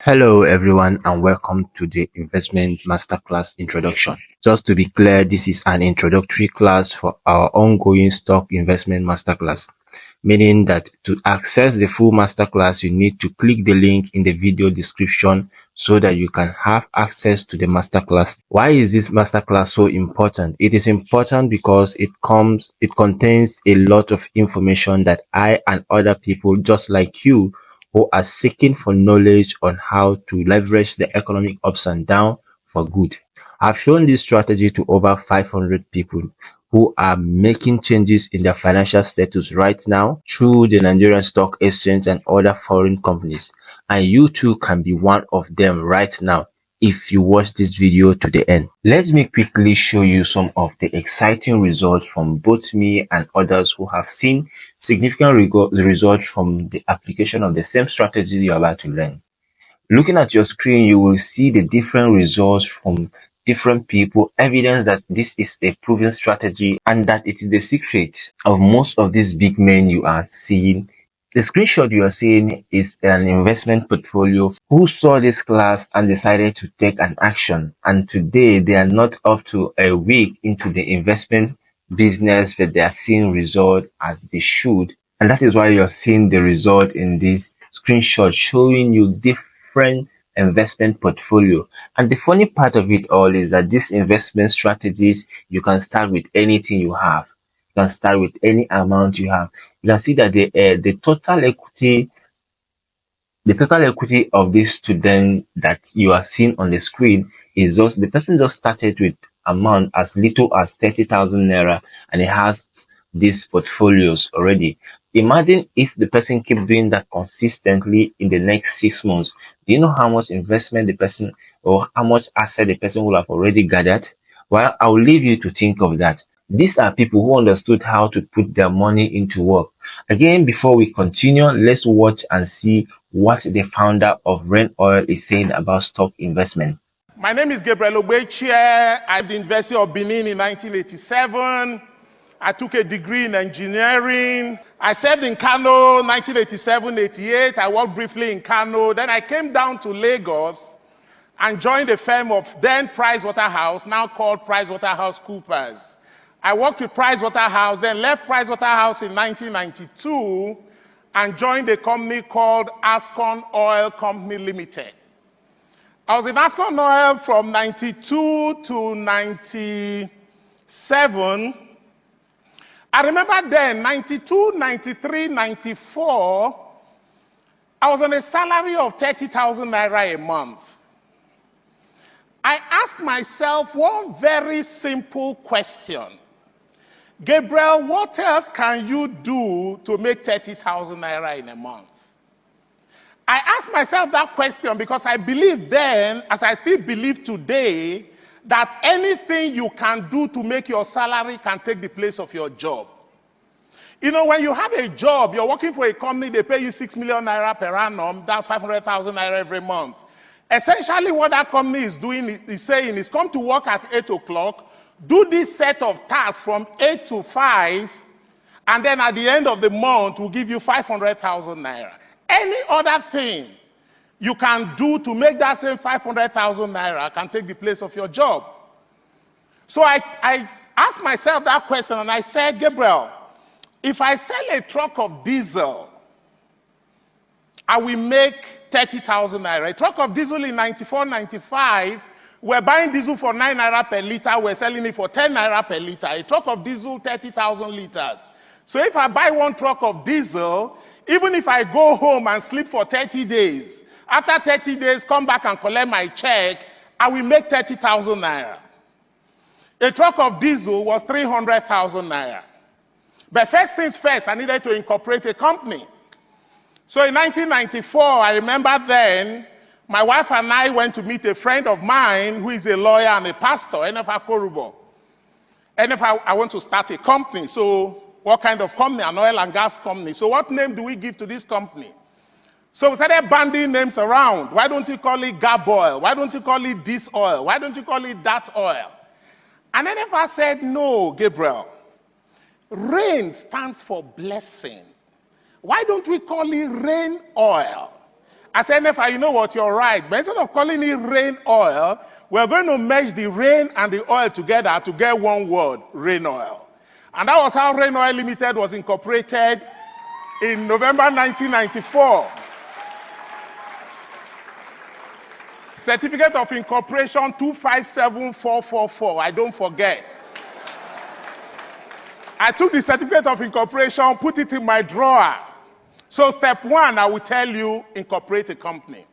Hello everyone and welcome to the Investment Masterclass introduction. Just to be clear, this is an introductory class for our ongoing stock investment masterclass, meaning that to access the full masterclass, you need to click the link in the video description so that you can have access to the masterclass. Why is this masterclass so important? It is important because it contains a lot of information that I and other people just like you who are seeking for knowledge on how to leverage the economic ups and downs for good. I've shown this strategy to over 500 people who are making changes in their financial status right now through the Nigerian Stock Exchange and other foreign companies. And you too can be one of them right now if you watch this video to the end. Let me quickly show you some of the exciting results from both me and others who have seen significant results from the application of the same strategy you're about to learn. Looking at your screen, you will see the different results from different people, evidence that this is a proven strategy and that it is the secret of most of these big men you are seeing. The screenshot you are seeing is an investment portfolio who saw this class and decided to take an action. And today they are not up to a week into the investment business, but they are seeing result as they should. And that is why you're seeing the result in this screenshot showing you different investment portfolio. And the funny part of it all is that these investment strategies, you can start with anything you have. You can start with any amount you have. You can see that the total equity of this student that you are seeing on the screen is just the person just started with amount as little as 30,000 naira and he has these portfolios already. Imagine if the person keep doing that consistently in the next 6 months. Do you know how much investment the person or how much asset the person will have already gathered? Well, I will leave you to think of that. These are people who understood how to put their money into work. Again, before we continue, let's watch and see what the founder of Rain Oil is saying about stock investment. My name is Gabriel Ogbeche. I at the University of Benin in 1987. I took a degree in engineering. I served in Kano 1987-88. I worked briefly in Kano. Then I came down to Lagos and joined a firm of then Pricewaterhouse, now called PricewaterhouseCoopers. I worked with Pricewaterhouse, then left Pricewaterhouse in 1992 and joined a company called Ascon Oil Company Limited. I was in Ascon Oil from 92 to 97. I remember then, 92, 93, 94, I was on a salary of 30,000 naira a month. I asked myself one very simple question. Gabriel, what else can you do to make 30,000 naira in a month? I asked myself that question because I believed then, as I still believe today, that anything you can do to make your salary can take the place of your job. You know, when you have a job, you're working for a company, they pay you 6 million naira per annum, that's 500,000 naira every month. Essentially what that company is doing is saying is come to work at 8 o'clock, do this set of tasks from 8 to 5, and then at the end of the month, we'll give you 500,000 naira. Any other thing you can do to make that same 500,000 naira can take the place of your job. So I asked myself that question and I said, Gabriel, if I sell a truck of diesel, I will make 30,000 naira. A truck of diesel in 94, 95, we're buying diesel for 9 naira per liter, we're selling it for 10 naira per liter. A truck of diesel, 30,000 liters. So if I buy one truck of diesel, even if I go home and sleep for 30 days, after 30 days, come back and collect my check, I will make 30,000 naira. A truck of diesel was 300,000 naira. But first things first, I needed to incorporate a company. So in 1994, I remember then, my wife and I went to meet a friend of mine who is a lawyer and a pastor, NFA Korubo. NFA, I want to start a company. So what kind of company? An oil and gas company. So what name do we give to this company? So we started banding names around. Why don't you call it Gab Oil? Why don't you call it this oil? Why don't you call it that oil? And NFA said, no, Gabriel. Rain stands for blessing. Why don't we call it rain oil? I said, Nefa, you know what, you're right. But instead of calling it rain oil, we're going to merge the rain and the oil together to get one word, rain oil. And that was how Rain Oil Limited was incorporated in November 1994. Certificate of Incorporation 257444, I don't forget. I took the certificate of incorporation, put it in my drawer. So step one, I will tell you, incorporate a company.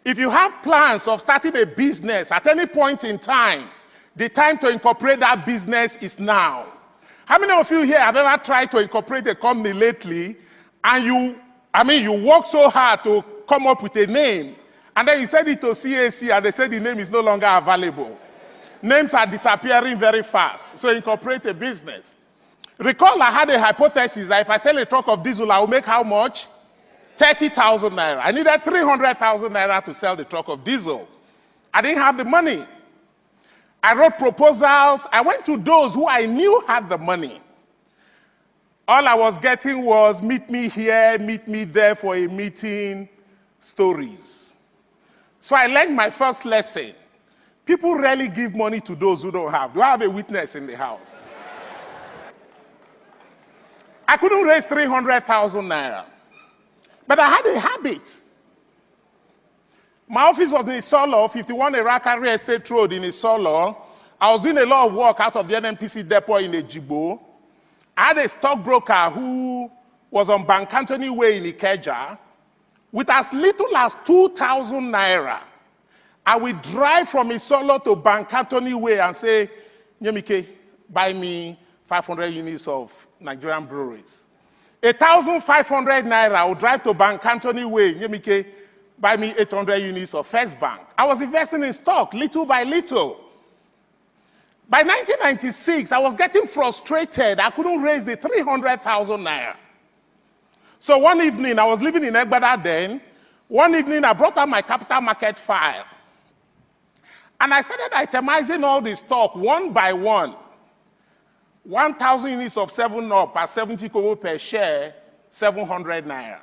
If you have plans of starting a business at any point in time, the time to incorporate that business is now. How many of you here have ever tried to incorporate a company lately and you worked so hard to come up with a name and then you send it to CAC and they say the name is no longer available? Names are disappearing very fast. So incorporate a business. Recall I had a hypothesis that if I sell a truck of diesel, I will make how much? 30,000 naira. I needed 300,000 naira to sell the truck of diesel. I didn't have the money. I wrote proposals. I went to those who I knew had the money. All I was getting was meet me here, meet me there for a meeting, stories. So I learned my first lesson. People rarely give money to those who don't have. Do I have a witness in the house? I couldn't raise 300,000 naira. But I had a habit. My office was in Isolo, 51 Erakari Estate Road in Isolo. I was doing a lot of work out of the NNPC depot in Ejibo. I had a stockbroker who was on Bank Anthony Way in Ikeja. With as little as 2,000 naira, I would drive from Isolo to Bank Anthony Way and say, Nyemike, buy me 500 units of Nigerian breweries. 1,500 naira, I would drive to Bank Anthony Way, Nyemike, buy me 800 units of First Bank. I was investing in stock little by little. By 1996, I was getting frustrated. I couldn't raise the 300,000 naira. So one evening, I was living in Egbada then. One evening, I brought out my capital market file. And I started itemizing all the stock one by one. 1,000 units of 7-Up at 70 kobo per share, 700 naira.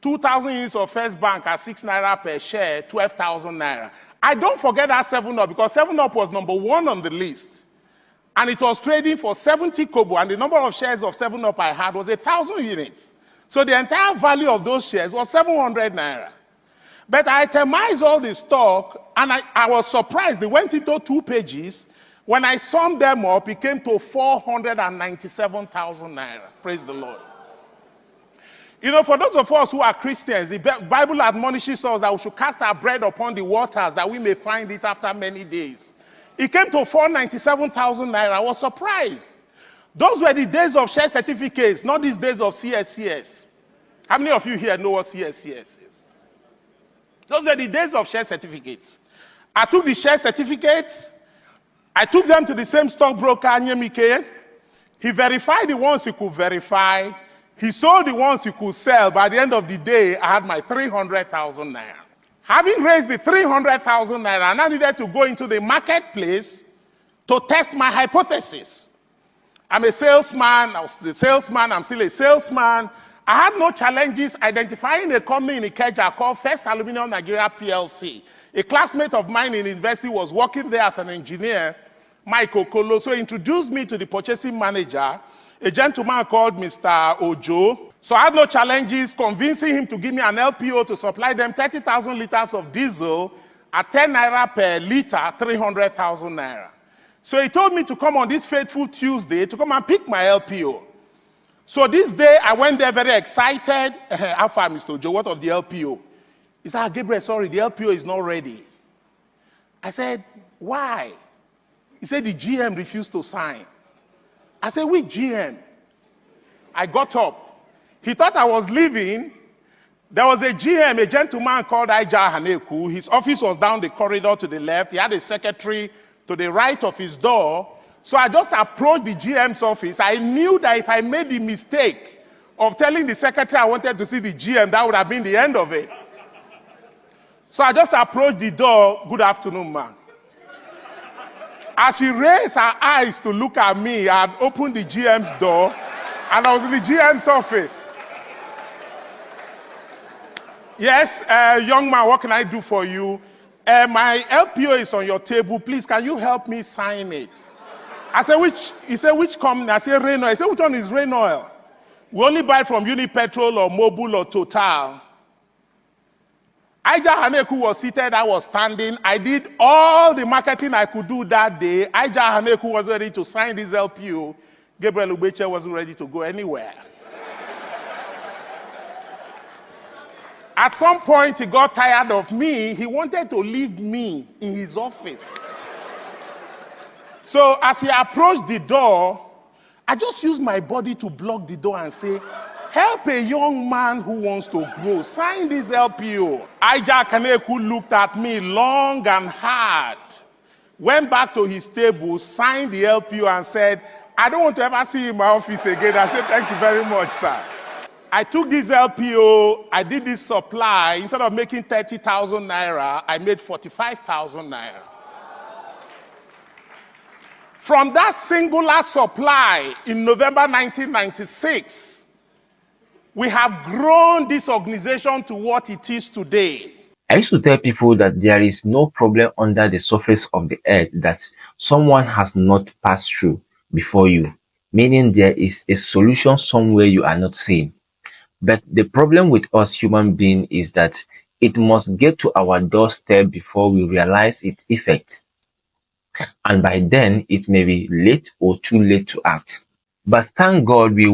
2,000 units of First Bank at 6 naira per share, 12,000 naira. I don't forget that 7-Up because 7-Up was number one on the list. And it was trading for 70 kobo, and the number of shares of 7-Up I had was 1,000 units. So the entire value of those shares was 700 naira. But I itemized all the stock, and I was surprised. They went into 2 pages. When I summed them up, it came to 497,000 naira. Praise the Lord. You know, for those of us who are Christians, the Bible admonishes us that we should cast our bread upon the waters that we may find it after many days. It came to 497,000 naira. I was surprised. Those were the days of share certificates, not these days of CSCS. How many of you here know what CSCS is? Those were the days of share certificates. I took the share certificates. I took them to the same stockbroker, Nyemike. He verified the ones he could verify. He sold the ones he could sell. By the end of the day, I had my 300,000 naira. Having raised the 300,000 naira, I now needed to go into the marketplace to test my hypothesis. I'm a salesman. I was the salesman. I'm still a salesman. I had no challenges identifying a company in Ikeja called First Aluminium Nigeria PLC. A classmate of mine in university was working there as an engineer, Mike Okolo, so he introduced me to the purchasing manager, a gentleman called Mr. Ojo. So I had no challenges convincing him to give me an LPO to supply them 30,000 liters of diesel at 10 naira per liter, 300,000 naira. So he told me to come on this fateful Tuesday to come and pick my LPO. So this day, I went there very excited. How far, Mr. Ojo? What of the LPO? He said, Gabriel, sorry, the LPO is not ready. I said, why? He said, the GM refused to sign. I said, which GM? I got up. He thought I was leaving. There was a GM, a gentleman called Aija Haneku. His office was down the corridor to the left. He had a secretary to the right of his door. So I just approached the GM's office. I knew that if I made the mistake of telling the secretary I wanted to see the GM, that would have been the end of it. So I just approached the door. Good afternoon, ma'am. As she raised her eyes to look at me, I had opened the GM's door, and I was in the GM's office. Yes, young man, what can I do for you? My LPO is on your table. Please, can you help me sign it? I said, which? He said, which company? I said, Rain Oil. He said, which one is Rain Oil? We only buy from Unipetrol or Mobil or Total. Aija Haneku was seated, I was standing. I did all the marketing I could do that day. Aija Haneku was ready to sign this LPO. Gabriel Ubeche wasn't ready to go anywhere. At some point, he got tired of me. He wanted to leave me in his office. So as he approached the door, I just used my body to block the door and say, help a young man who wants to grow. Sign this LPO. Aija Kaneku looked at me long and hard, went back to his table, signed the LPO and said, I don't want to ever see you in my office again. I said, thank you very much, sir. I took this LPO, I did this supply. Instead of making 30,000 naira, I made 45,000 naira. From that singular supply in November 1996, we have grown this organization to what it is today. I used to tell people that there is no problem under the surface of the earth that someone has not passed through before you, meaning there is a solution somewhere you are not seeing. But the problem with us human beings is that it must get to our doorstep before we realize its effect. And by then, it may be late or too late to act. But thank God we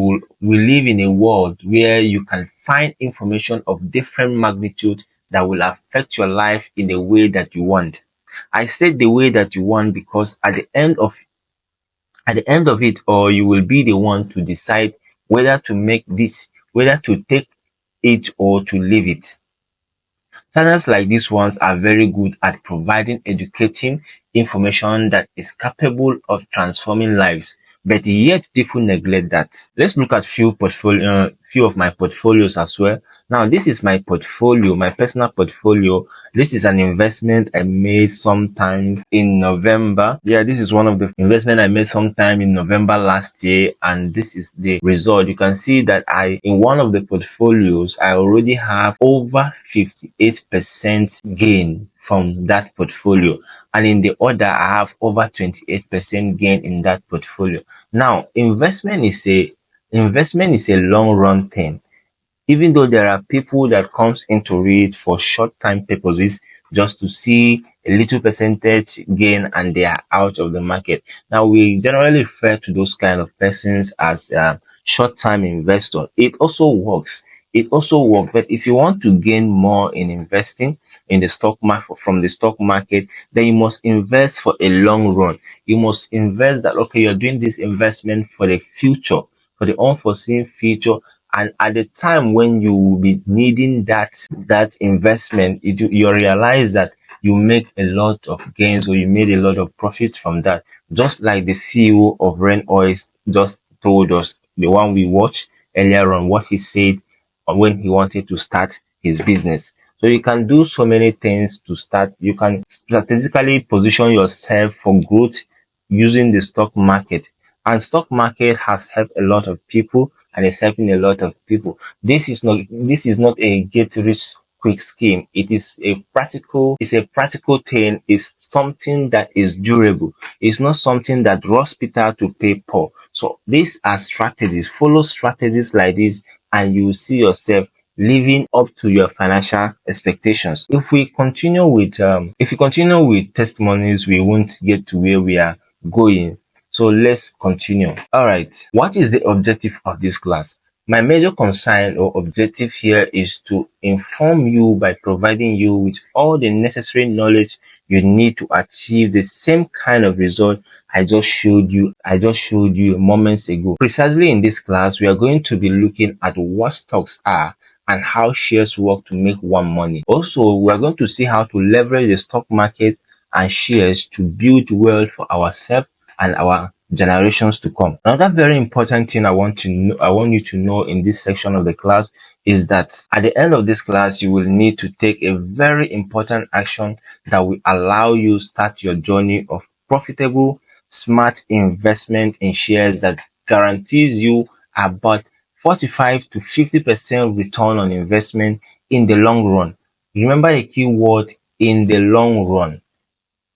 live in a world where you can find information of different magnitude that will affect your life in the way that you want. I said the way that you want because at the end of it, or you will be the one to decide whether to make this, whether to take it or to leave it. Channels like these ones are very good at providing educating information that is capable of transforming lives, but yet people neglect that. Let's look at few of my portfolios as well. Now, this is my portfolio, my personal portfolio. This is an investment I made sometime in November. Yeah, this is one of the investment I made sometime in November last year, and this is the result. You can see that in one of the portfolios, I already have over 58% gain from that portfolio, and in the other I have over 28% gain in that portfolio. Now, investment is a long run thing. Even though there are people that comes into it for short time purposes, just to see a little percentage gain and they are out of the market. Now, we generally refer to those kind of persons as short time investor. It also works, but if you want to gain more in investing in the stock market, from the stock market, then you must invest for a long run. You must invest that, okay, you're doing this investment for the future, for the unforeseen future, and at the time when you will be needing that investment, you realize that you make a lot of gains, or you made a lot of profit from that. Just like the CEO of Rain Oil just told us, the one we watched earlier on, what he said when he wanted to start his business. So you can do so many things to start. You can strategically position yourself for growth using the stock market. And stock market has helped a lot of people and is helping a lot of people. This is not a get rich quick scheme. It's a practical thing. It's something that is durable. It's not something that robs Peter to pay Paul. So these are strategies. Follow strategies like this and you will see yourself living up to your financial expectations. If we continue with testimonies, we won't get to where we are going. So let's continue. All right. What is the objective of this class? My major concern or objective here is to inform you by providing you with all the necessary knowledge you need to achieve the same kind of result I just showed you moments ago. Precisely in this class, we are going to be looking at what stocks are and how shares work to make one money. Also, we are going to see how to leverage the stock market and shares to build wealth for ourselves and our generations to come. Another very important thing I want you to know in this section of the class is that at the end of this class, you will need to take a very important action that will allow you start your journey of profitable, smart investment in shares that guarantees you about 45 to 50% return on investment in the long run. Remember the key word, in the long run.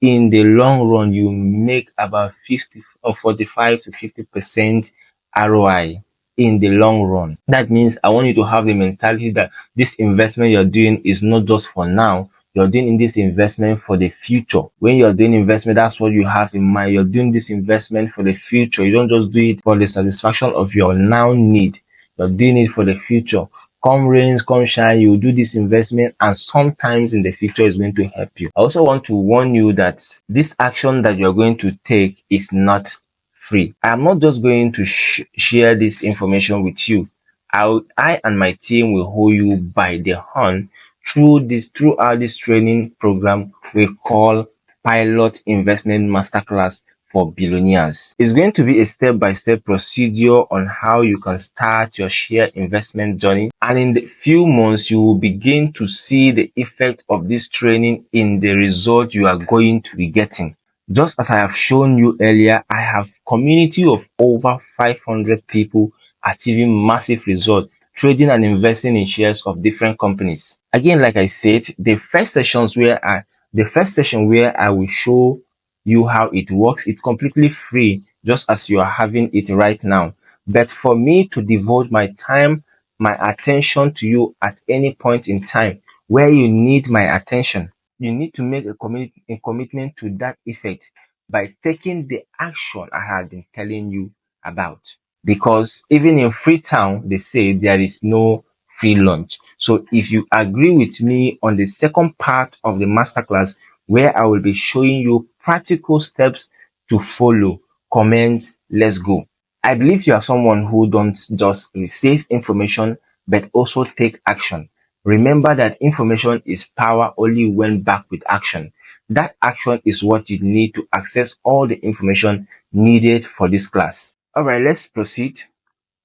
In the long run, you make about 50 or 45 to 50% ROI in the long run. That means I want you to have the mentality that this investment you're doing is not just for now. You're doing this investment for the future. When you're doing investment, that's what you have in mind. You're doing this investment for the future. You don't just do it for the satisfaction of your now need. You're doing it for the future. Come rains, come shine, you do this investment, and sometimes in the future it's going to help you. I also want to warn you that this action that you're going to take is not free. I'm not just going to share this information with you. I and my team will hold you by the hand throughout this training program we call Pilot Investment Masterclass for Billionaires. It's going to be a step-by-step procedure on how you can start your share investment journey, and in the few months you will begin to see the effect of this training in the result you are going to be getting. Just as I have shown you earlier, I have community of over 500 people achieving massive results trading and investing in shares of different companies. Again, like I said, the first session where I will show you how it works, it's completely free, just as you are having it right now. But for me to devote my time, my attention to you at any point in time where you need my attention, you need to make a commitment to that effect by taking the action I have been telling you about. Because even in Freetown, they say there is no free lunch. So if you agree with me on the second part of the masterclass, where I will be showing you practical steps to follow, comment, let's go. I believe you are someone who don't just receive information, but also take action. Remember that information is power only when backed with action. That action is what you need to access all the information needed for this class. Alright, let's proceed.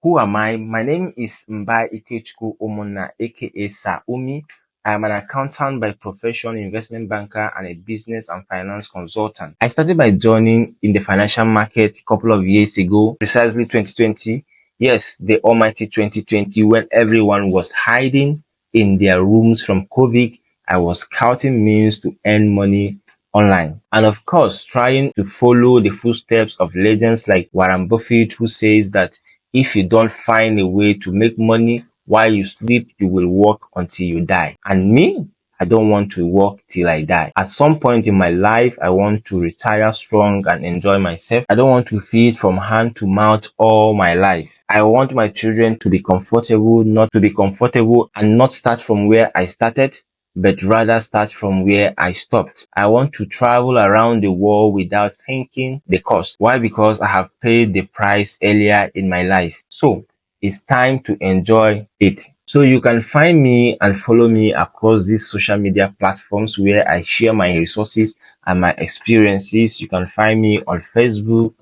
Who am I? My name is Mbai Ikechukwu Omona, aka Sir Umi. I am an accountant by profession, investment banker, and a business and finance consultant. I started my journey in the financial market a couple of years ago, precisely 2020. Yes, the almighty 2020, when everyone was hiding in their rooms from COVID. I was scouting means to earn money online. And of course, trying to follow the footsteps of legends like Warren Buffett, who says that if you don't find a way to make money while you sleep, you will work until you die. And me, I don't want to work till I die. At some point in my life, I want to retire strong and enjoy myself. I don't want to feed from hand to mouth all my life. I want my children to be comfortable, not to be comfortable, and not start from where I started, but rather start from where I stopped. I want to travel around the world without thinking the cost. Why? Because I have paid the price earlier in my life. So it's time to enjoy it. So you can find me and follow me across these social media platforms where I share my resources and my experiences. You can find me on Facebook.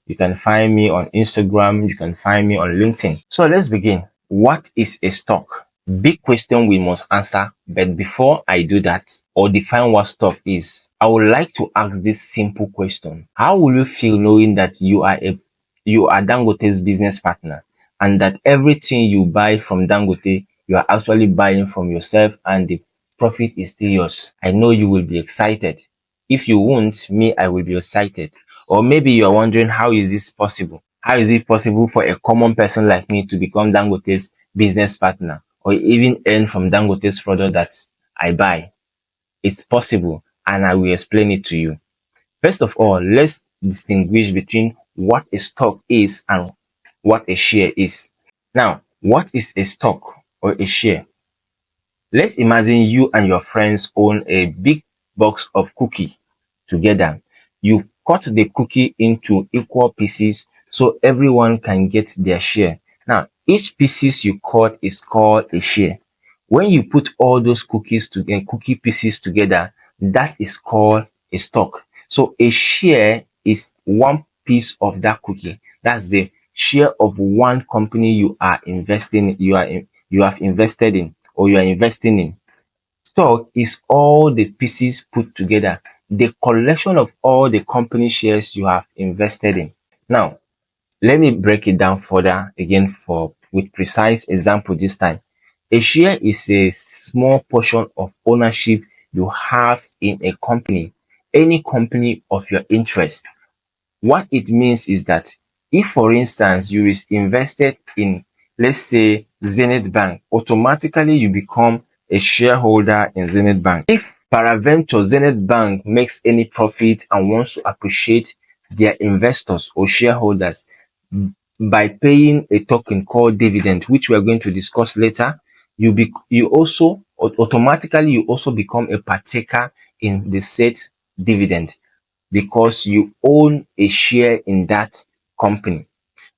You can find me on Instagram. You can find me on LinkedIn. So let's begin. What is a stock? Big question we must answer, but before I do that or define what stock is, I would like to ask this simple question. How will you feel knowing that you are Dangote's business partner, and that everything you buy from Dangote, you are actually buying from yourself and the profit is still yours? I know you will be excited. If you won't, me, I will be excited. Or maybe you are wondering, how is this possible? How is it possible for a common person like me to become Dangote's business partner, or even earn from Dangote's product that I buy? It's possible, and I will explain it to you. First of all, let's distinguish between what a stock is and what a share is. Now, what is a stock or a share? Let's imagine you and your friends own a big box of cookie together. You cut the cookie into equal pieces so everyone can get their share. Now, each pieces you cut is called a share. When you put all those cookie pieces together, that is called a stock. So a share is one piece of that cookie. That's the share of one company you have invested in, or you are investing in. Stock is all the pieces put together, the collection of all the company shares you have invested in. Now, let me break it down further again with precise example this time. A share is a small portion of ownership you have in a company, any company of your interest. What it means is that if, for instance, you is invested in, let's say, Zenith Bank, automatically you become a shareholder in Zenith Bank. If peradventure Zenith Bank makes any profit and wants to appreciate their investors or shareholders by paying a token called dividend, which we are going to discuss later, you also automatically you also become a partaker in the said dividend because you own a share in that company.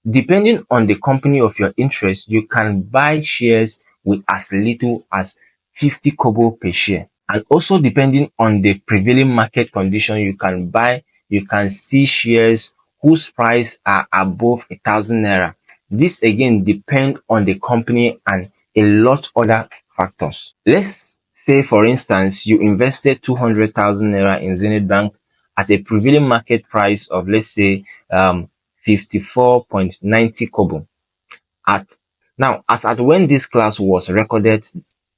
Depending on the company of your interest, you can buy shares with as little as 50 kobo per share. And also depending on the prevailing market condition, you can see shares whose price are above 1,000 naira. This again depend on the company and a lot other factors. Let's say for instance, you invested 200,000 naira in Zenith Bank at a prevailing market price of, let's say, 54.90 kobo. At now, as at when this class was recorded,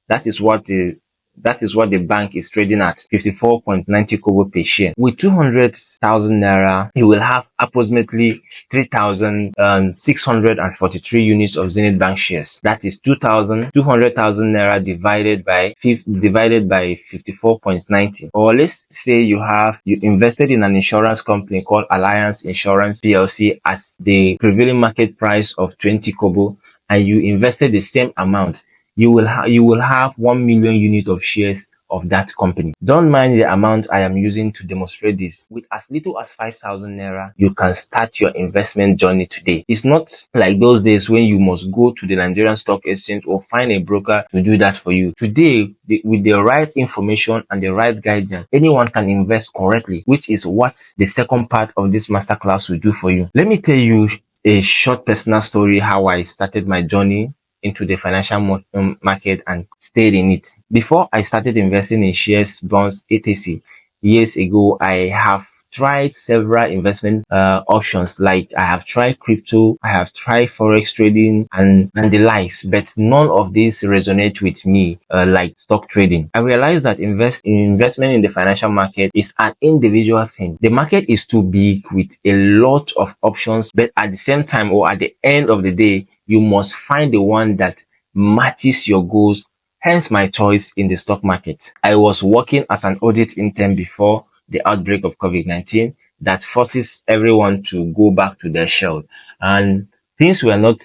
that is what the that is what the bank is trading at, 54.90 kobo per share. With 200,000 naira, you will have approximately 3,643 units of Zenith Bank shares. That is 200,000 naira divided by 54.90. Or let's say you invested in an insurance company called Alliance Insurance PLC at the prevailing market price of 20 kobo, and you invested the same amount, you will have 1 million unit of shares of that company. Don't mind the amount I am using to demonstrate this. With as little as 5,000 naira, you can start your investment journey today. It's not like those days when you must go to the Nigerian Stock Exchange or find a broker to do that for you. Today, with the right information and the right guidance, anyone can invest correctly, which is what the second part of this masterclass will do for you. Let me tell you a short personal story how I started my journey into the financial market and stayed in it. Before I started investing in shares, bonds, etc. years ago, I have tried several investment options. Like I have tried crypto, I have tried forex trading and the likes, but none of these resonate with me like stock trading. I realized that investment in the financial market is an individual thing. The market is too big with a lot of options, but at the same time or at the end of the day, you must find the one that matches your goals. Hence my choice in the stock market. I was working as an audit intern before the outbreak of COVID-19 that forces everyone to go back to their shell. And things were not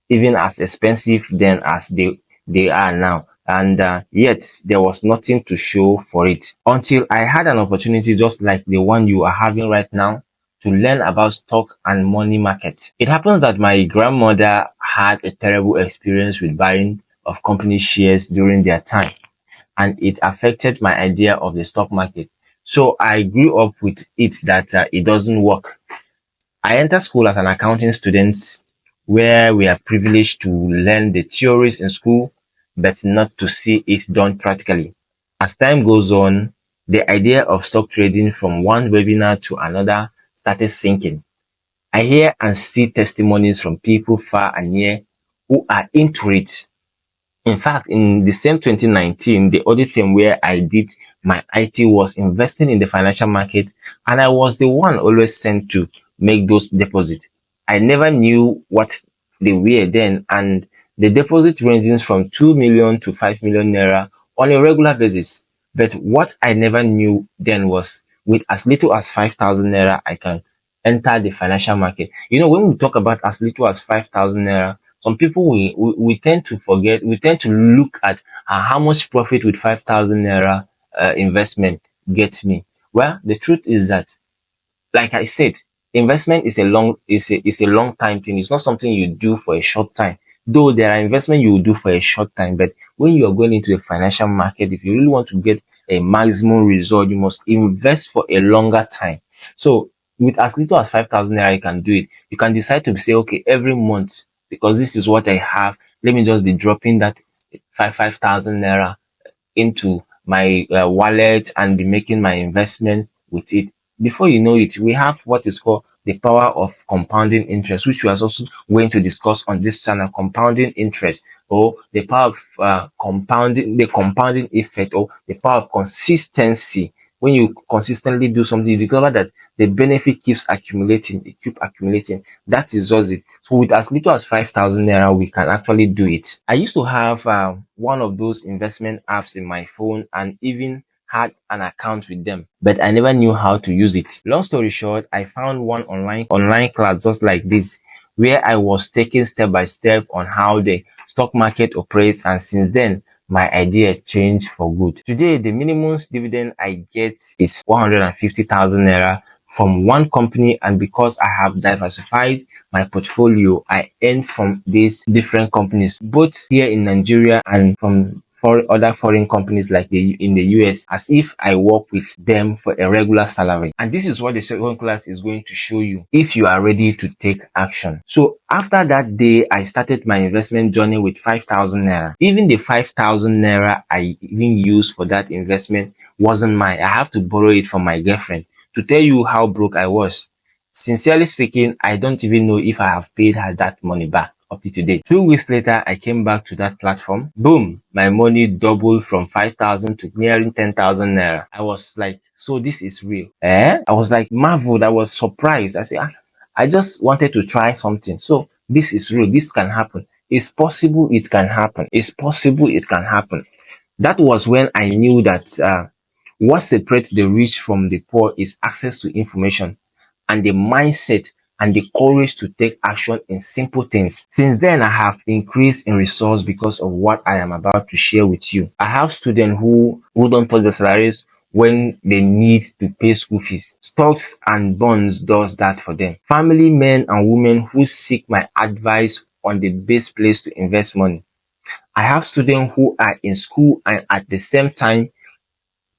even as expensive then as they are now. And yet there was nothing to show for it until I had an opportunity just like the one you are having right now to learn about stock and money market. It happens that my grandmother had a terrible experience with buying of company shares during their time, and it affected my idea of the stock market. So I grew up with it that it doesn't work. I entered school as an accounting student where we are privileged to learn the theories in school but not to see it done practically. As time goes on, the idea of stock trading from one webinar to another started sinking. I hear and see testimonies from people far and near who are into it. In fact, in the same 2019, the audit firm where I did my IT was investing in the financial market, and I was the one always sent to make those deposits. I never knew what they were then, and the deposit ranges from 2 million to 5 million naira on a regular basis. But what I never knew then was with as little as 5,000 naira, I can enter the financial market. You know, when we talk about as little as 5,000 naira, some people we tend to forget, we tend to look at how much profit with 5,000 naira investment gets me. Well, the truth is that, like I said, investment is a long time thing. It's not something you do for a short time. Though there are investment you will do for a short time, but when you are going into the financial market, if you really want to get a maximum result, you must invest for a longer time. So with as little as 5,000 naira, you can do it. You can decide to say, okay, every month, because this is what I have, let me just be dropping that 5,000 naira into my wallet and be making my investment with it. Before you know it, we have what is called the power of compounding interest, which we are also going to discuss on this channel. Compounding interest, or the power of compounding, the compounding effect, or the power of consistency. When you consistently do something, you discover that the benefit keeps accumulating, it keeps accumulating. That is just it. So with as little as 5,000 naira, we can actually do it. I used to have one of those investment apps in my phone, and even had an account with them, but I never knew how to use it. Long story short, I found one online class just like this, where I was taken step by step on how the stock market operates, and since then my idea changed for good. Today, the minimum dividend I get is 150,000 naira from one company, and because I have diversified my portfolio, I earn from these different companies, both here in Nigeria and from for other foreign companies like in the US, as if I work with them for a regular salary. And this is what the second class is going to show you if you are ready to take action. So after that day, I started my investment journey with 5,000 naira. Even the 5,000 naira I even used for that investment wasn't mine. I have to borrow it from my girlfriend. To tell you how broke I was, sincerely speaking, I don't even know if I have paid her that money back up to today. 2 weeks later, I came back to that platform. Boom! My money doubled from 5,000 to nearing 10,000 naira. I was like, so this is real. I was like marveled. I was surprised. I said, I just wanted to try something. So this is real. This can happen. It's possible it can happen. It's possible it can happen. That was when I knew that what separates the rich from the poor is access to information, and the mindset and the courage to take action in simple things. Since then, I have increased in resource because of what I am about to share with you. I have students who don't touch their salaries when they need to pay school fees. Stocks and bonds does that for them. Family men and women who seek my advice on the best place to invest money. I have students who are in school and at the same time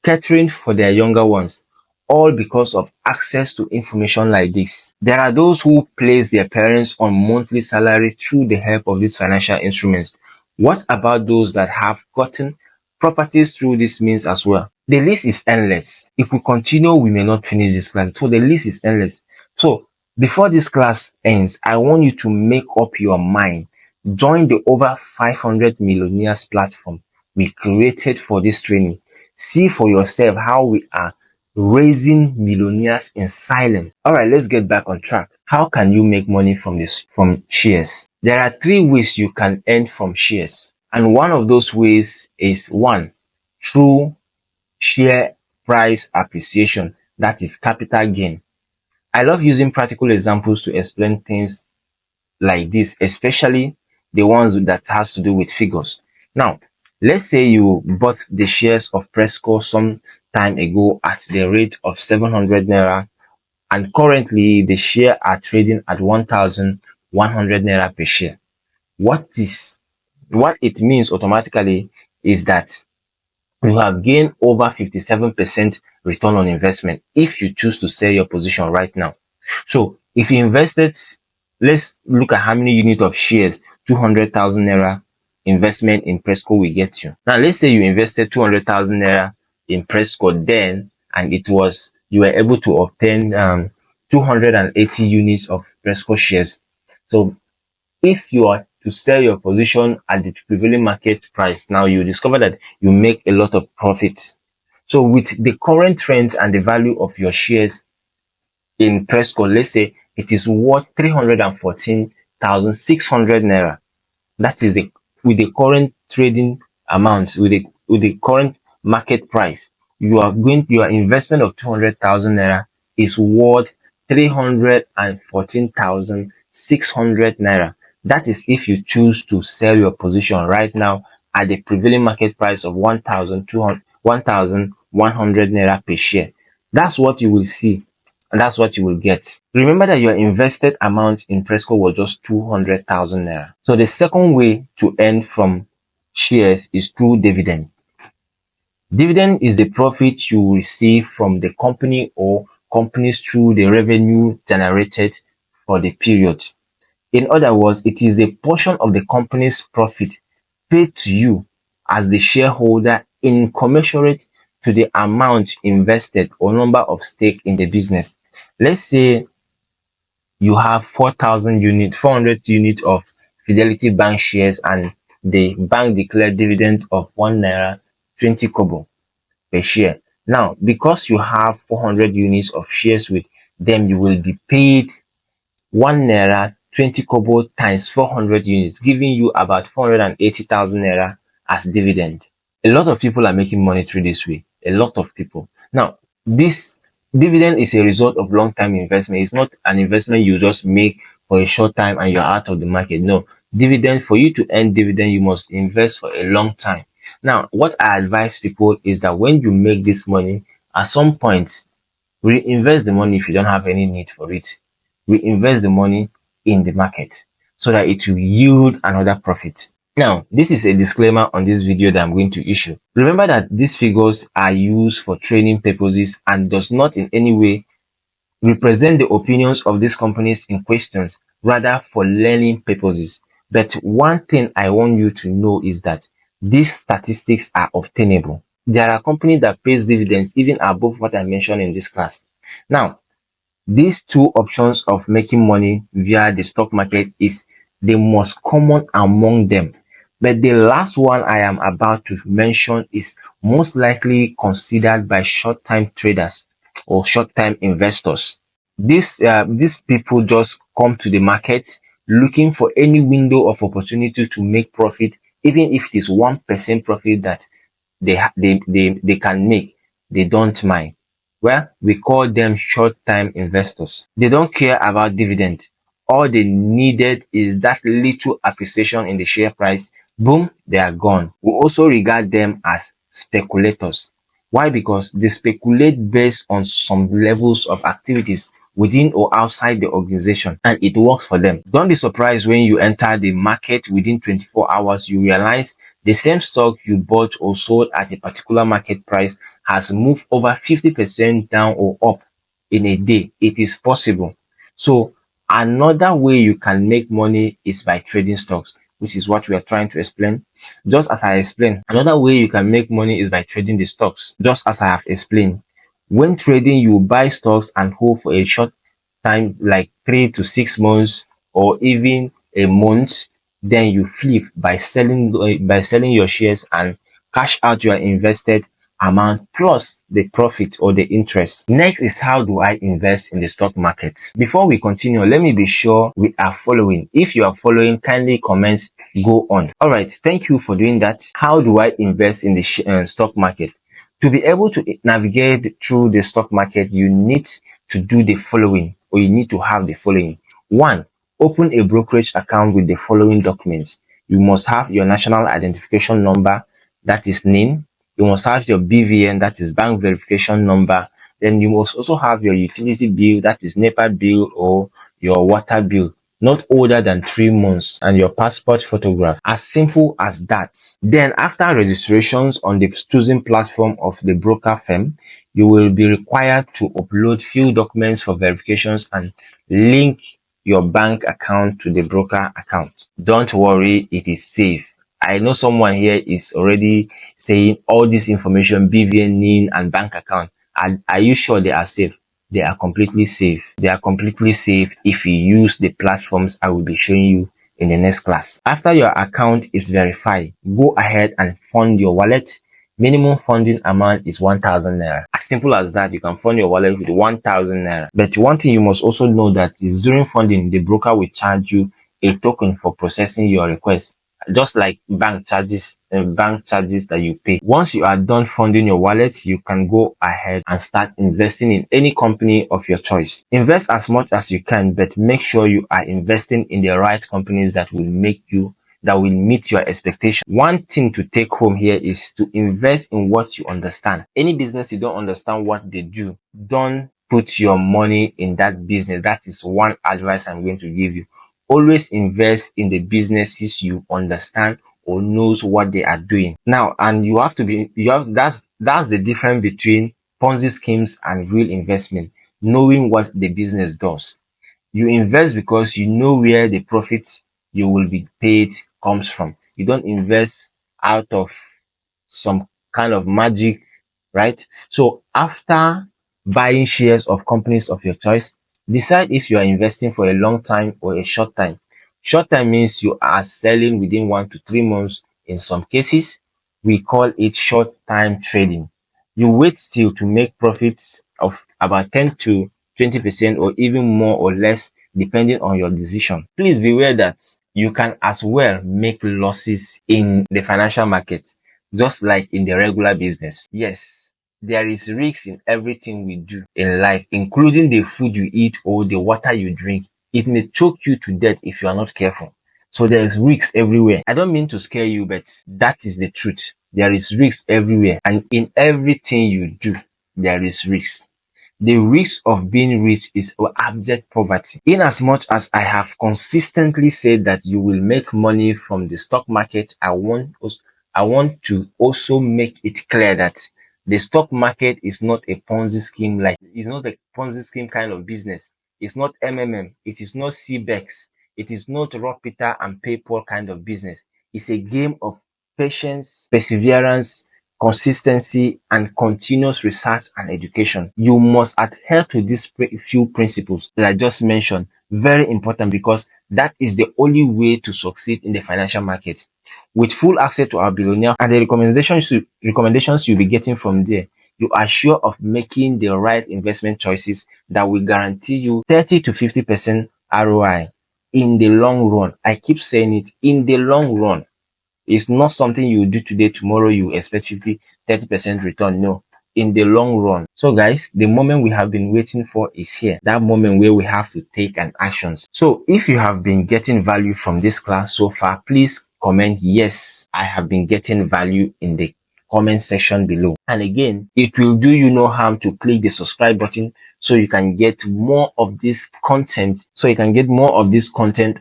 catering for their younger ones, all because of access to information like this. There are those who place their parents on monthly salary through the help of these financial instruments. What about those that have gotten properties through this means as well? The list is endless. If we continue, we may not finish this class. So the list is endless. So before this class ends, I want you to make up your mind. Join the over 500 millionaires platform we created for this training. See for yourself how we are raising millionaires in silence. All right, let's get back on track. How can you make money from shares? There are 3 ways you can earn from shares. And one of those ways is one, through share price appreciation, that is capital gain. I love using practical examples to explain things like this, especially the ones that has to do with figures. Now, let's say you bought the shares of Presco some time ago at the rate of 700 naira, and currently the share are trading at 1,100 naira per share. What it means automatically is that you have gained over 57% return on investment if you choose to sell your position right now. So if you invested, let's look at how many units of shares 200,000 naira investment in Presco will get you. Now let's say you invested 200,000 naira in Presco then, and you were able to obtain 280 units of Presco shares. So if you are to sell your position at the prevailing market price, now you discover that you make a lot of profit. So with the current trends and the value of your shares in Presco, let's say it is worth 314,600 naira. That is with the current trading amount, with the current market price. Your investment of 200,000 naira is worth 314,600 naira. That is if you choose to sell your position right now at the prevailing market price of 1,100 naira per share. That's what you will see, and that's what you will get. Remember that your invested amount in Presco was just 200,000 naira. So the second way to earn from shares is through dividend. Dividend is the profit you receive from the company or companies through the revenue generated for the period. In other words, it is a portion of the company's profit paid to you as the shareholder in commensurate to the amount invested or number of stake in the business. Let's say you have 400 units of Fidelity Bank shares, and the bank declared dividend of 1 naira 20 kobo per share. Now, because you have 400 units of shares with them, you will be paid 1 naira 20 kobo times 400 units, giving you about 480,000 naira as dividend. A lot of people are making money through this way. A lot of people. Now, this dividend is a result of long-term investment. It's not an investment you just make for a short time and you're out of the market. No, dividend, for you to earn dividend, you must invest for a long time. Now, what I advise people is that when you make this money, at some point, reinvest the money if you don't have any need for it. Reinvest the money in the market so that it will yield another profit. Now, this is a disclaimer on this video that I'm going to issue. Remember that these figures are used for training purposes and does not in any way represent the opinions of these companies in questions, rather for learning purposes. But one thing I want you to know is that these statistics are obtainable. There are companies that pays dividends even above what I mentioned in this class. Now, these two options of making money via the stock market is the most common among them. But the last one I am about to mention is most likely considered by short-term traders or short-term investors. These people just come to the market looking for any window of opportunity to make profit, even if it is 1% profit that they can make. They don't mind. Well, we call them short-term investors. They don't care about dividend. All they needed is that little appreciation in the share price. Boom, they are gone. We also regard them as speculators. Why? Because they speculate based on some levels of activities within or outside the organization, and it works for them. Don't be surprised when you enter the market within 24 hours, you realize the same stock you bought or sold at a particular market price has moved over 50% down or up in a day. It is possible. So another way you can make money is by trading stocks, which is what we are trying to explain. Just as I explained, another way you can make money is by trading the stocks, just as I have explained. When trading, you buy stocks and hold for a short time, like 3 to 6 months or even a month. Then you flip by selling your shares and cash out your invested amount plus the profit or the interest. Next is, how do I invest in the stock market? Before we continue, let me be sure we are following. If you are following, kindly comment go on. All right, thank you for doing that. How do I invest in the stock market? To be able to navigate through the stock market, you need to do the following, or you need to have the following. One, open a brokerage account with the following documents. You must have your national identification number, that is NIN. You must have your BVN, that is bank verification number. Then you must also have your utility bill, that is NEPA bill or your water bill, not older than 3 months, and your passport photograph. As simple as that. Then after registrations on the choosing platform of the broker firm, you will be required to upload few documents for verifications and link your bank account to the broker account. Don't worry, it is safe. I know someone here is already saying all this information, BVN, NIN, and bank account. Are you sure they are safe? They are completely safe. They are completely safe if you use the platforms I will be showing you in the next class. After your account is verified, go ahead and fund your wallet. Minimum funding amount is 1,000 naira. As simple as that, you can fund your wallet with 1,000 naira. But one thing you must also know that is during funding, the broker will charge you a token for processing your request, just like bank charges that you pay. Once you are done funding your wallet, you can go ahead and start investing in any company of your choice. Invest as much as you can, but make sure you are investing in the right companies that will meet your expectations. One thing to take home here is to invest in what you understand. Any business you don't understand what they do, don't put your money in that business. That is one advice I'm going to give you. Always invest in the businesses you understand or knows what they are doing. Now, and that's the difference between Ponzi schemes and real investment. Knowing what the business does. You invest because you know where the profit you will be paid comes from. You don't invest out of some kind of magic, right? So after buying shares of companies of your choice, Decide if you are investing for a long time or a short time. Short time means you are selling within 1 to 3 months. In some cases, we call it short time trading. You wait till to make profits of about 10 to 20% or even more or less depending on your decision. Please be aware that you can as well make losses in the financial market, just like in the regular business. Yes, there is risk in everything we do in life, including the food you eat or the water you drink. It may choke you to death if you are not careful. So there is risks everywhere. I don't mean to scare you, but that is the truth. There is risk everywhere, and in everything you do, there is risk. The risk of being rich is abject poverty. In as much as I have consistently said that you will make money from the stock market, I want to also make it clear that the stock market is not a Ponzi scheme, like it's not a Ponzi scheme kind of business. It's not MMM. It is not CBEX. It is not raw Peter and PayPal kind of business. It's a game of patience, perseverance, consistency, and continuous research and education. You must adhere to these few principles that I just mentioned. Very important, because that is the only way to succeed in the financial market. With full access to our billionaire and the recommendations you'll be getting from there, you are sure of making the right investment choices that will guarantee you 30 to 50% ROI in the long run. I keep saying it, in the long run. It's not something you do today, tomorrow you expect 30% return. No, in the long run. So guys, the moment we have been waiting for is here. That moment where we have to take an actions. So if you have been getting value from this class so far, please comment yes, I have been getting value in the comment section below. And again, it will do you no harm to click the subscribe button so you can get more of this content.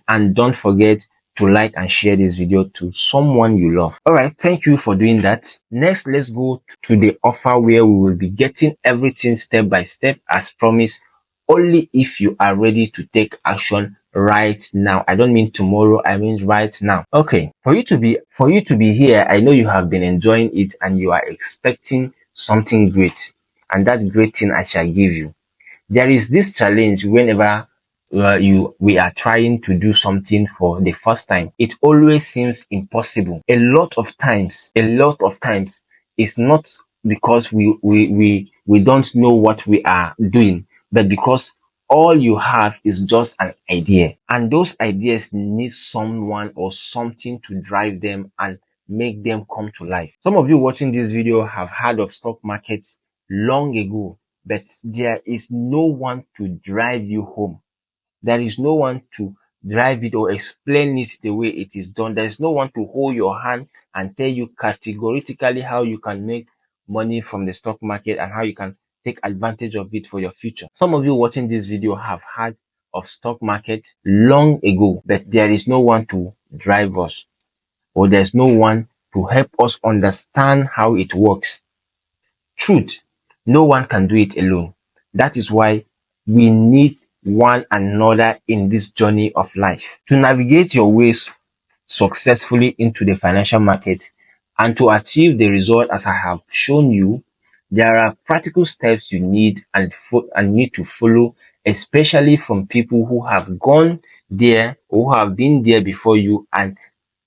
And don't forget to like and share this video to someone you love. All right, thank you for doing that. Next, let's go to the offer where we will be getting everything step by step as promised, only if you are ready to take action right now. I don't mean tomorrow, I mean right now. Okay, for you to be here, I know you have been enjoying it and you are expecting something great, and that great thing I shall give you. There is this challenge whenever we are trying to do something for the first time. It always seems impossible. A lot of times, it's not because we don't know what we are doing, but because all you have is just an idea, and those ideas need someone or something to drive them and make them come to life. Some of you watching this video have heard of stock markets long ago, but there is no one to drive you home. There is no one to drive it or explain it the way it is done. There is no one to hold your hand and tell you categorically how you can make money from the stock market and how you can take advantage of it for your future. Some of you watching this video have heard of stock market long ago, but there is no one to drive us, or there's no one to help us understand how it works. Truth, no one can do it alone. That is why we need one another in this journey of life. To navigate your ways successfully into the financial market and to achieve the result as I have shown you, there are practical steps you need and need to follow, especially from people who have gone there or who have been there before you, and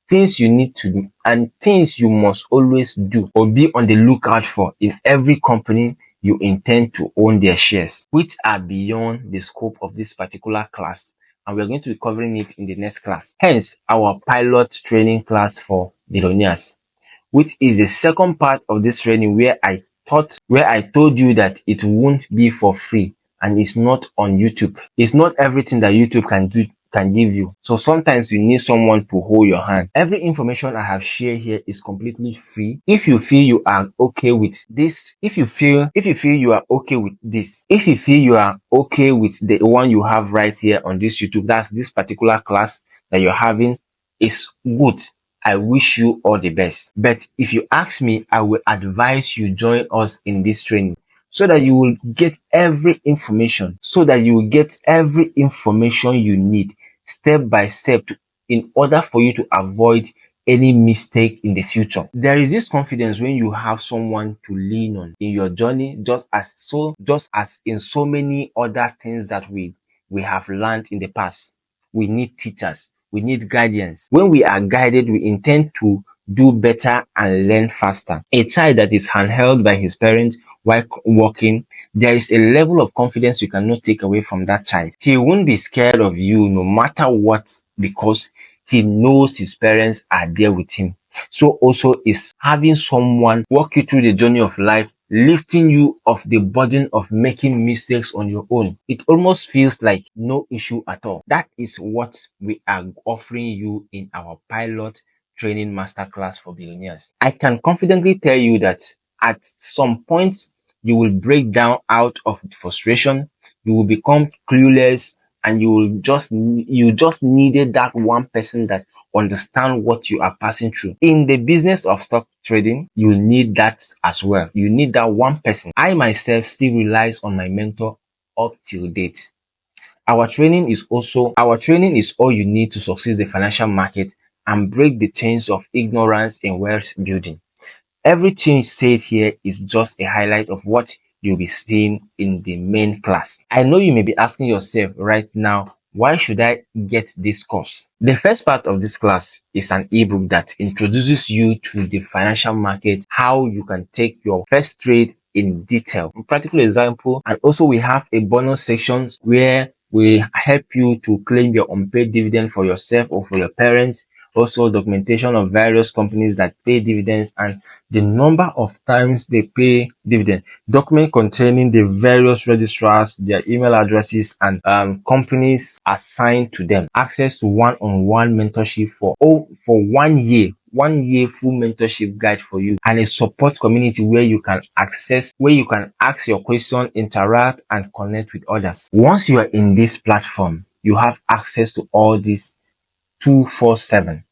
things you need to do and things you must always do or be on the lookout for in every company you intend to own their shares, which are beyond the scope of this particular class, and we're going to be covering it in the next class. Hence our pilot training class for billionaires, which is the second part of this training where I told you that it won't be for free and it's not on YouTube. It's not everything that YouTube can give you. So sometimes you need someone to hold your hand. Every information I have shared here is completely free. If you feel you are okay with this, if you feel you are okay with this, if you feel you are okay with the one you have right here on this YouTube, that's this particular class that you're having, is good. I wish you all the best. But if you ask me, I will advise you join us in this training so that you will get every information, you need step by step in order for you to avoid any mistake in the future. There is this confidence when you have someone to lean on in your journey, just as in so many other things that we we have learned in the past. We need teachers. We need guidance. When we are guided, we intend to do better and learn faster. A child that is handheld by his parents while walking, there is a level of confidence you cannot take away from that child. He won't be scared of you no matter what because he knows his parents are there with him. So also is having someone walk you through the journey of life, lifting you off the burden of making mistakes on your own. It almost feels like no issue at all. That is what we are offering you in our pilot training masterclass for billionaires. I can confidently tell you that at some point you will break down out of frustration, you will become clueless, and you just needed that one person that understand what you are passing through. In the business of stock trading, you need that as well. You need that one person. I myself still relies on my mentor up till date. Our training is all you need to succeed the financial market and break the chains of ignorance in wealth building. Everything said here is just a highlight of what you'll be seeing in the main class. I know you may be asking yourself right now, why should I get this course? The first part of this class is an ebook that introduces you to the financial market, how you can take your first trade in detail, practical example, and also we have a bonus section where we help you to claim your unpaid dividend for yourself or for your parents, also documentation of various companies that pay dividends and the number of times they pay dividend, document containing the various registrars, their email addresses, and companies assigned to them, access to one-on-one mentorship for 1 year full mentorship guide for you, and a support community where you can ask your question, interact, and connect with others. Once you are in this platform, you have access to all this 247.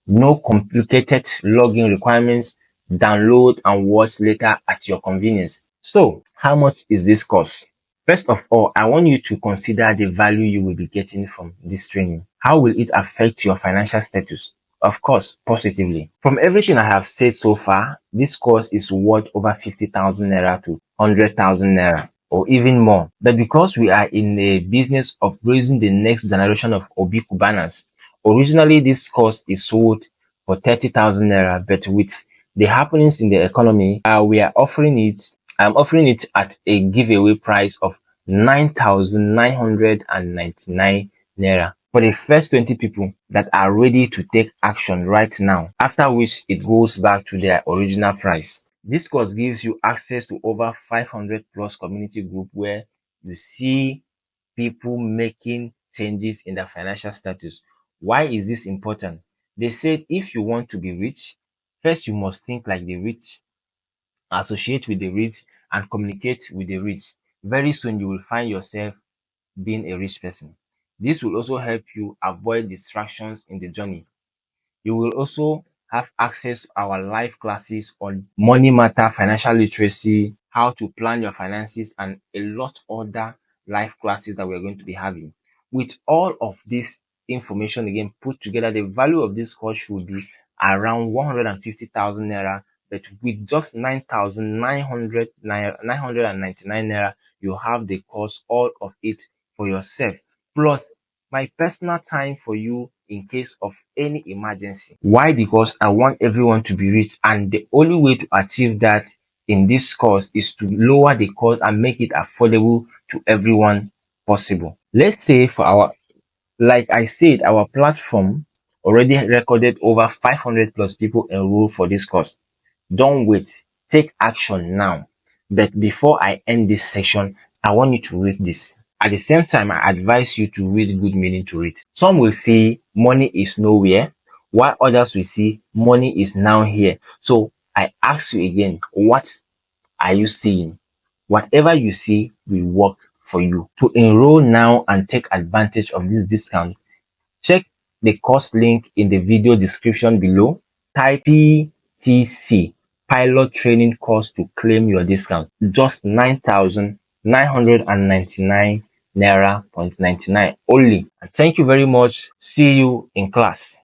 No complicated login requirements. Download and watch later at your convenience. So, how much is this course? First of all, I want you to consider the value you will be getting from this training. How will it affect your financial status? Of course, positively. From everything I have said so far, this course is worth over 50,000 naira to 100,000 naira or even more. But because we are in the business of raising the next generation of Obi Kubanas, originally this course is sold for 30,000 naira, but with the happenings in the economy, I'm offering it at a giveaway price of 9,999 naira for the first 20 people that are ready to take action right now, after which it goes back to their original price. This course gives you access to over 500 plus community group where you see people making changes in their financial status. Why is this important? They said if you want to be rich, first you must think like the rich, associate with the rich, and communicate with the rich. Very soon you will find yourself being a rich person. This will also help you avoid distractions in the journey. You will also have access to our live classes on money matter, financial literacy, how to plan your finances, and a lot other live classes that we're going to be having. With all of this information again put together, the value of this course should be around 150,000 naira, but with just 9,900 naira, 999 naira, you have the course, all of it for yourself. Plus my personal time for you in case of any emergency. Why? Because I want everyone to be rich, and the only way to achieve that in this course is to lower the cost and make it affordable to everyone possible. Let's say like I said, our platform already recorded over 500 plus people enrolled for this course. Don't wait. Take action now. But before I end this session, I want you to read this. At the same time, I advise you to read good meaning to it. Some will say money is nowhere, while others will say money is now here. So I ask you again, what are you seeing? Whatever you see will work for you. To enroll now and take advantage of this discount, check the course link in the video description below. Type PTC pilot training course to claim your discount. Just 9,999 naira .99 only. And thank you very much. See you in class.